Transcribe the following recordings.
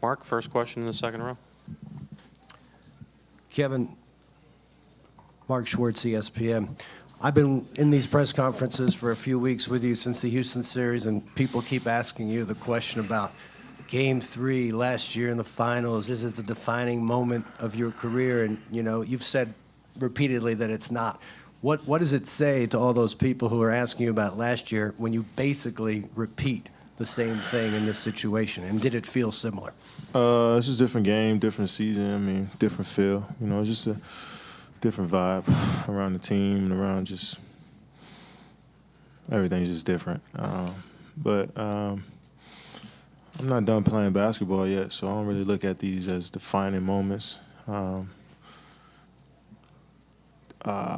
Mark, first question in the second row. Kevin, Mark Schwartz, ESPN. I've been in these press conferences for a few weeks with you since the Houston series, and people keep asking you the question about Game 3 last year in the finals. Is it the defining moment of your career? And, you know, you've said repeatedly that it's not. What does it say to all those people who are asking you about last year when you basically repeat the same thing in this situation? And did it feel similar? It's just a different game, different season. I mean, different feel. You know, it's just a different vibe around the team and around just everything's just different. But I'm not done playing basketball yet, so I don't really look at these as defining moments. I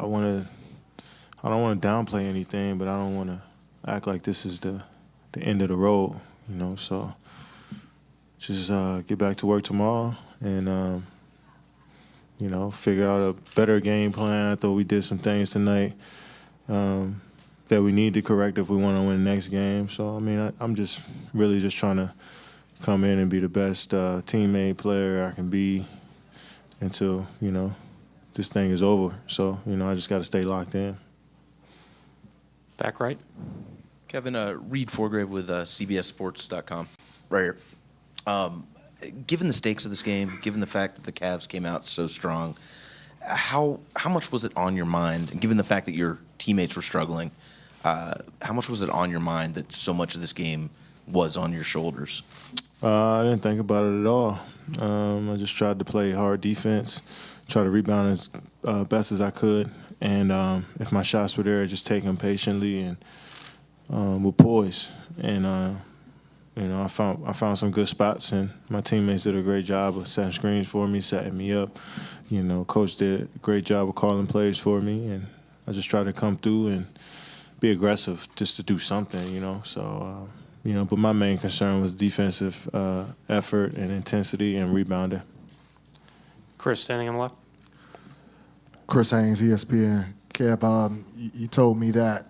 don't want to downplay anything, but I don't want to act like this is the end of the road, you know. So just get back to work tomorrow and, you know, figure out a better game plan. I thought we did some things tonight that we need to correct if we want to win the next game. So, I mean, I'm just really just trying to come in and be the best teammate player I can be until, you know, this thing is over. So, you know, I just got to stay locked in. Back right. Kevin, Reed Forgrave with CBSSports.com, right here. Given the stakes of this game, given the fact that the Cavs came out so strong, how much was it on your mind, and given the fact that your teammates were struggling, how much was it on your mind that so much of this game was on your shoulders? I didn't think about it at all. I just tried to play hard defense, try to rebound as best as I could, and if my shots were there, just take them patiently and with poise. And you know, I found some good spots, and my teammates did a great job of setting screens for me, setting me up. You know, coach did a great job of calling plays for me, and I just tried to come through and be aggressive just to do something, you know. So, you know, but my main concern was defensive effort and intensity and rebounding. Chris, standing on the left. Chris Haynes, ESPN. Kev, you told me that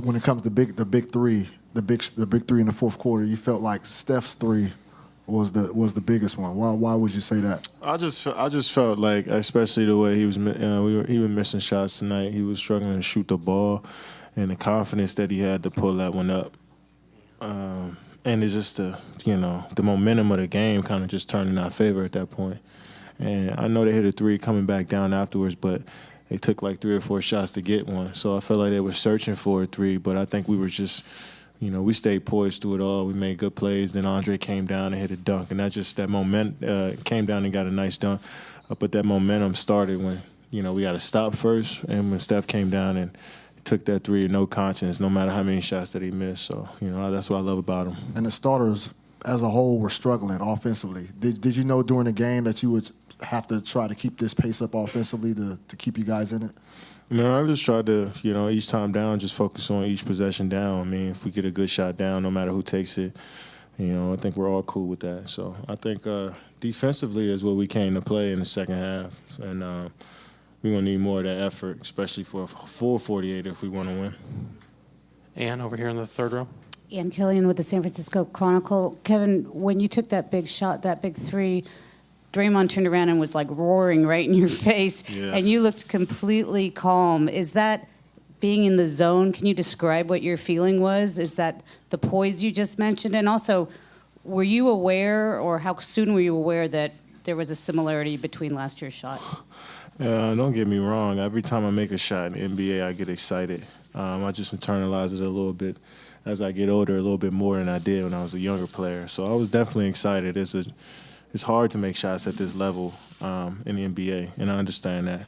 when it comes to the big three in the fourth quarter, you felt like Steph's three was the biggest one. Why would you say that? I just felt like, especially the way he was missing shots tonight. He was struggling to shoot the ball, and the confidence that he had to pull that one up. And it's just the momentum of the game kind of just turned in our favor at that point. And I know they hit a three coming back down afterwards, but they took like 3 or 4 shots to get one. So I felt like they were searching for a three, but I think we were just, you know, we stayed poised through it all. We made good plays. Then Andre came down and hit a dunk, and that momentum came down and got a nice dunk. But that momentum started when, you know, we got to stop first, and when Steph came down and took that three, no conscience, no matter how many shots that he missed. So, you know, that's what I love about him. And the starters as a whole were struggling offensively. Did you know during the game that you would have to try to keep this pace up offensively to keep you guys in it? No, I just tried to, you know, each time down, just focus on each possession down. I mean, if we get a good shot down, no matter who takes it, you know, I think we're all cool with that. So I think defensively is what we came to play in the second half. And we're going to need more of that effort, especially for a full 48 if we want to win. Ann, over here in the third row. Ann Killian with the San Francisco Chronicle. Kevin, when you took that big shot, that big three, Draymond turned around and was like roaring right in your face, yes. And you looked completely calm. Is that being in the zone? Can you describe what your feeling was? Is that the poise you just mentioned? And also, were you aware, or how soon were you aware that there was a similarity between last year's shot? Don't get me wrong. Every time I make a shot in the NBA, I get excited. I just internalize it a little bit as I get older, a little bit more than I did when I was a younger player. So I was definitely excited. It's hard to make shots at this level in the NBA, and I understand that.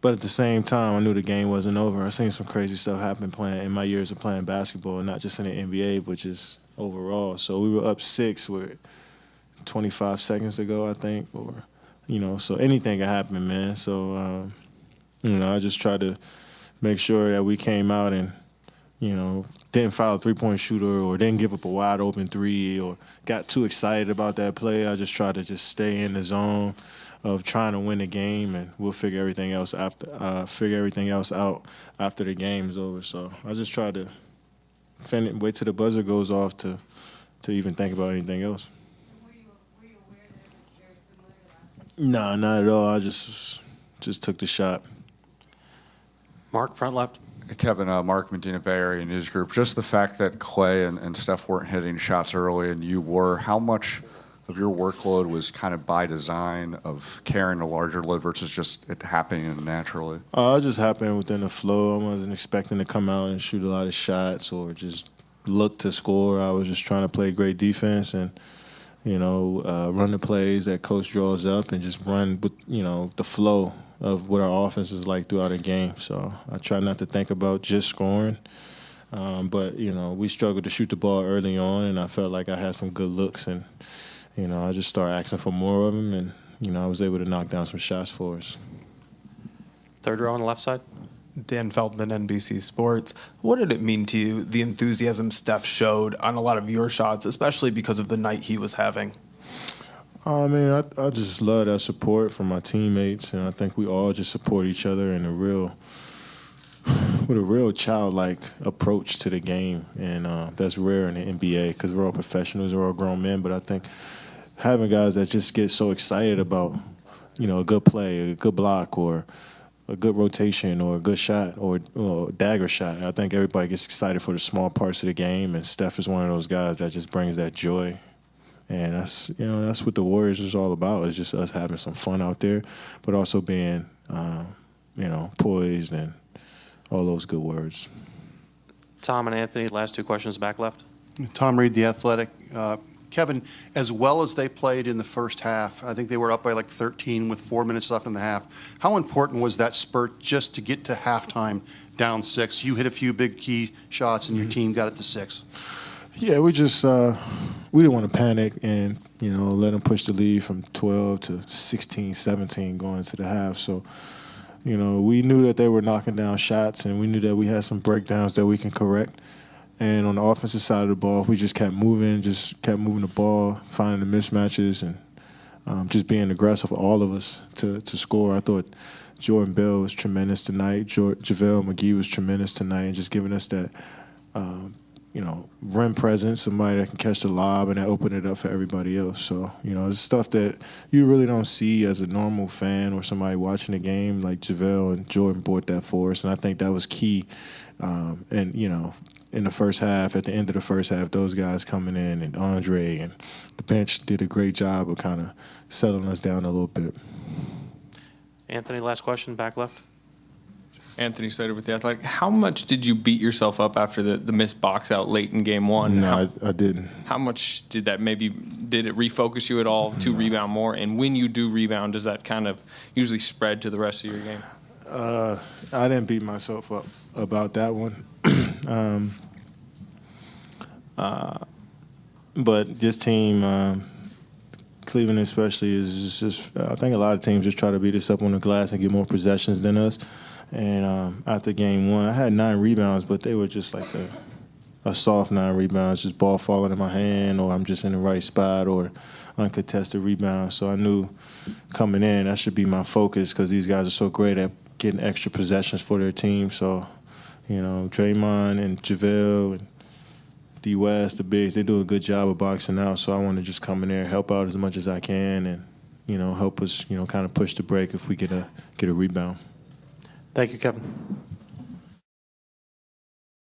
But at the same time, I knew the game wasn't over. I seen some crazy stuff happen playing in my years of playing basketball, not just in the NBA, but just overall. So we were up 6 with 25 seconds to go, I think, or, you know, so anything can happen, man. So, you know, I just tried to make sure that we came out and, you know, didn't foul a three-point shooter or didn't give up a wide-open three or got too excited about that play. I just tried to just stay in the zone of trying to win the game, and we'll figure everything else out after the game is over. So I just tried to wait till the buzzer goes off to even think about anything else. No, not at all. I just took the shot. Mark, front left. Kevin, Mark Medina, Bay Area News Group. Just the fact that Clay and Steph weren't hitting shots early and you were, how much of your workload was kind of by design of carrying a larger load versus just it happening naturally? It just happened within the flow. I wasn't expecting to come out and shoot a lot of shots or just look to score. I was just trying to play great defense and, run the plays that coach draws up and just run with, the flow of what our offense is like throughout a game. So I try not to think about just scoring. But, we struggled to shoot the ball early on, and I felt like I had some good looks. And, I just started asking for more of them, and, I was able to knock down some shots for us. Third row on the left side. Dan Feldman, NBC Sports. What did it mean to you, the enthusiasm Steph showed on a lot of your shots, especially because of the night he was having? I just love that support from my teammates, and I think we all just support each other with a real childlike approach to the game, and that's rare in the NBA because we're all professionals, we're all grown men. But I think having guys that just get so excited about, a good play, a good block, or a good rotation, or a good shot, or a dagger shot, I think everybody gets excited for the small parts of the game, and Steph is one of those guys that just brings that joy. And that's what the Warriors is all about. It's just us having some fun out there, but also being, poised and all those good words. Tom and Anthony, last two questions back left. Tom Reed, The Athletic. Kevin, as well as they played in the first half, I think they were up by like 13 with 4 minutes left in the half. How important was that spurt just to get to halftime down 6? You hit a few big key shots, and your team got it to 6. Yeah, we just we didn't want to panic and let them push the lead from 12 to 16, 17 going into the half. So we knew that they were knocking down shots, and we knew that we had some breakdowns that we can correct. And on the offensive side of the ball, we just kept moving the ball, finding the mismatches, and just being aggressive, all of us, to score. I thought Jordan Bell was tremendous tonight. JaVale McGee was tremendous tonight, and just giving us that, rim presence, somebody that can catch the lob and that open it up for everybody else. So, it's stuff that you really don't see as a normal fan or somebody watching the game. Like JaVale and Jordan brought that for us, and I think that was key. In the first half, at the end of the first half, those guys coming in, and Andre and the bench did a great job of kind of settling us down a little bit. Anthony, last question, back left. Anthony Slater with The Athletic. How much did you beat yourself up after the missed box out late in game one? No, I didn't. How much did it refocus you at all to rebound more? And when you do rebound, does that kind of usually spread to the rest of your game? I didn't beat myself up about that one. But this team, Cleveland especially, is just I think a lot of teams just try to beat us up on the glass and get more possessions than us. And after game one, I had 9 rebounds, but they were just like a soft 9 rebounds, just ball falling in my hand, or I'm just in the right spot, or uncontested rebounds. So I knew coming in that should be my focus because these guys are so great at getting extra possessions for their team. So, Draymond and JaVale and D. West, the bigs, they do a good job of boxing out. So I want to just come in there, help out as much as I can, and help us, kind of push the break if we get a rebound. Thank you, Kevin.